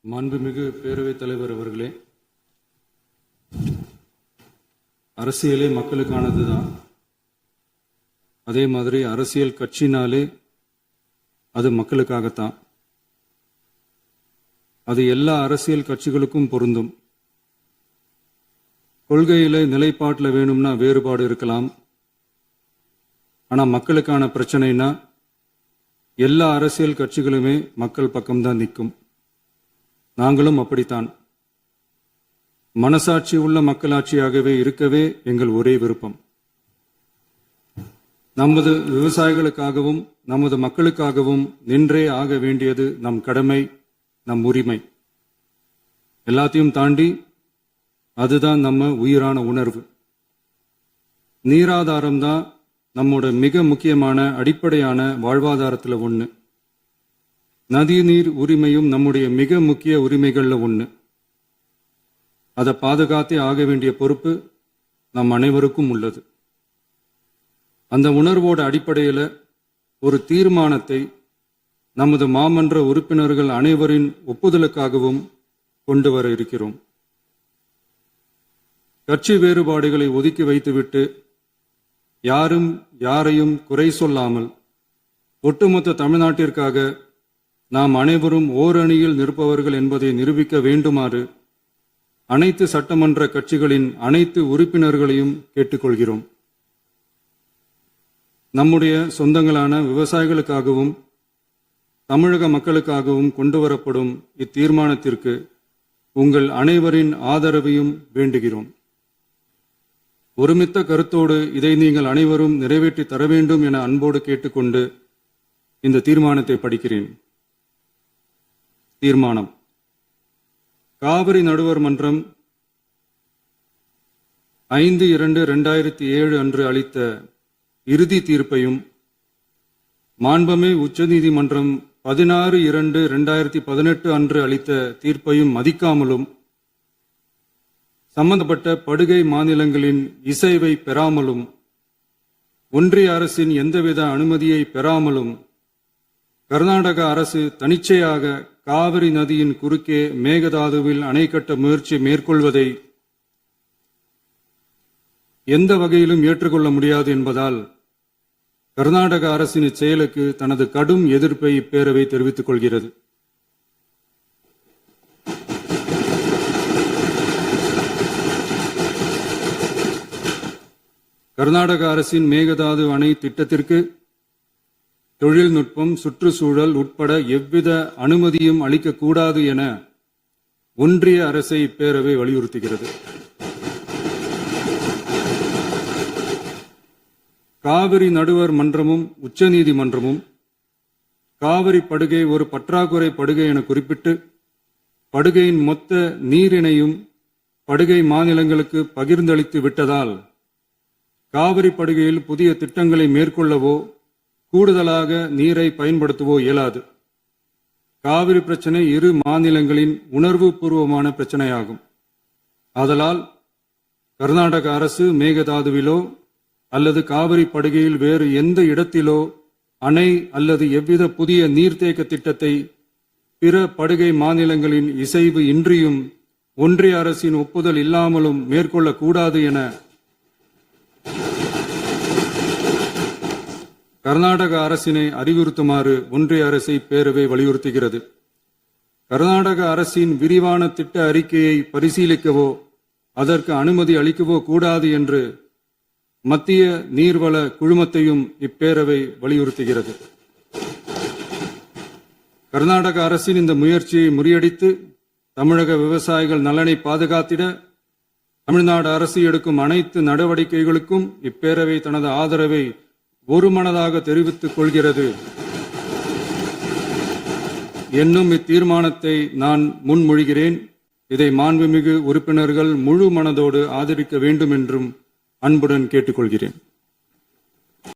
மாண்புமிகு பேரவைத் தலைவர் அவர்களே, அரசியலே மக்களுக்கானது தான். அதே மாதிரி அரசியல் கட்சினாலே அது மக்களுக்காகத்தான். அது எல்லா அரசியல் கட்சிகளுக்கும் பொருந்தும். கொள்கையில நிலைப்பாட்டில் வேணும்னா வேறுபாடு இருக்கலாம். ஆனால் மக்களுக்கான பிரச்சனைனா எல்லா அரசியல் கட்சிகளுமே மக்கள் பக்கம்தான் நிற்கும். நாங்களும் அப்படித்தான். மனசாட்சி உள்ள மக்களாட்சியாகவே இருக்கவே எங்கள் ஒரே விருப்பம். நமது விவசாயிகளுக்காகவும் நமது மக்களுக்காகவும் நின்றே ஆக வேண்டியது நம் கடமை, நம் உரிமை. எல்லாத்தையும் தாண்டி அதுதான் நம்ம உயிரான உணர்வு. நீராதாரம் தான் நம்மோட மிக முக்கியமான அடிப்படையான வாழ்வாதாரத்தில் ஒன்று. நதிநீர் உரிமையும் நம்முடைய மிக முக்கிய உரிமைகளில் ஒன்று. அதை பாதுகாத்தே ஆக வேண்டிய பொறுப்பு நம் அனைவருக்கும் உள்ளது. அந்த உணர்வோட அடிப்படையில் ஒரு தீர்மானத்தை நமது மாமன்ற உறுப்பினர்கள் அனைவரின் ஒப்புதலுக்காகவும் கொண்டு வர இருக்கிறோம். கட்சி வேறுபாடுகளை ஒதுக்கி வைத்துவிட்டு யாரும் யாரையும் குறை சொல்லாமல் ஒட்டுமொத்த தமிழ்நாட்டிற்காக நாம் அனைவரும் ஓரணியில் நிற்பவர்கள் என்பதை நிரூபிக்க வேண்டுமாறு அனைத்து சட்டமன்ற கட்சிகளின் அனைத்து உறுப்பினர்களையும் கேட்டுக்கொள்கிறோம். நம்முடைய சொந்தங்களான விவசாயிகளுக்காகவும் தமிழக மக்களுக்காகவும் கொண்டுவரப்படும் இத்தீர்மானத்திற்கு உங்கள் அனைவரின் ஆதரவையும் வேண்டுகிறோம். ஒருமித்த கருத்தோடு இதை நீங்கள் அனைவரும் நிறைவேற்றி தர வேண்டும் என அன்போடு கேட்டுக்கொண்டு இந்த தீர்மானத்தை படிக்கிறேன். தீர்மானம்: காவிரி நடுவர் மன்றம் 5/2/2007 அன்று அளித்த இறுதி தீர்ப்பையும் மாண்புமிகு உச்சநீதிமன்றம் 16/2/2018 அன்று அளித்த தீர்ப்பையும் மதிக்காமலும் சம்பந்தப்பட்ட படுகை மாநிலங்களின் இசைவை பெறாமலும் ஒன்றிய அரசின் எந்தவித அனுமதியை பெறாமலும் கர்நாடக அரசு தனிச்சையாக காவிரி நதியின் குறுக்கே மேகதாதுவில் அணை கட்ட முயற்சி மேற்கொள்வதை எந்த வகையிலும் ஏற்றுக்கொள்ள முடியாது என்பதால் கர்நாடக அரசின் இச்செயலுக்கு தனது கடும் எதிர்ப்பை இப்பேரவை தெரிவித்துக் கொள்கிறது. கர்நாடக அரசின் மேகதாது அணை திட்டத்திற்கு தொழில்நுட்பம், சுற்றுச்சூழல் உட்பட எவ்வித அனுமதியும் அளிக்கக்கூடாது என ஒன்றிய அரசை இப்பேரவை வலியுறுத்துகிறது. காவிரி நடுவர் மன்றமும் உச்சநீதிமன்றமும் காவிரி படுகை ஒரு பற்றாக்குறை படுகை என குறிப்பிட்டு படுகையின் மொத்த நீரினையும் படுகை மாநிலங்களுக்கு பகிர்ந்தளித்து விட்டதால் காவிரி படுகையில் புதிய திட்டங்களை மேற்கொள்ளவோ கூடுதலாக நீரை பயன்படுத்தவோ இயலாது. காவிரி பிரச்சனை இரு மாநிலங்களின் உணர்வு பூர்வமான பிரச்சனையாகும். ஆதலால் கர்நாடக அரசு மேகதாதுவிலோ அல்லது காவிரி படுகையில் வேறு எந்த இடத்திலோ அணை அல்லது எவ்வித புதிய நீர்த்தேக்க திட்டத்தை பிற படுகை மாநிலங்களின் இசைவு இன்றியும் ஒன்றிய அரசின் ஒப்புதல் இல்லாமலும் மேற்கொள்ளக்கூடாது என கர்நாடக அரசினை அறிவுறுத்துமாறு ஒன்றிய அரசை பேரவை வலியுறுத்துகிறது. கர்நாடக அரசின் விரிவான திட்ட அறிக்கையை பரிசீலிக்கவோ அதற்கு அனுமதி அளிக்கவோ கூடாது என்று மத்திய நீர்வள குழுமத்தையும் இப்பேரவை வலியுறுத்துகிறது. கர்நாடக அரசின் இந்த முயற்சியை முறியடித்து தமிழக விவசாயிகள் நலனை பாதுகாத்திட தமிழ்நாடு அரசு எடுக்கும் அனைத்து நடவடிக்கைகளுக்கும் இப்பேரவை தனது ஆதரவை ஒருமனதாக தெரிவித்துக் கொள்கிறது என்னும் இத்தீர்மானத்தை நான் முன்மொழிகிறேன். இதை மாண்புமிகு உறுப்பினர்கள் முழு மனதோடு ஆதரிக்க வேண்டும் என்றும் அன்புடன் கேட்டுக்கொள்கிறேன்.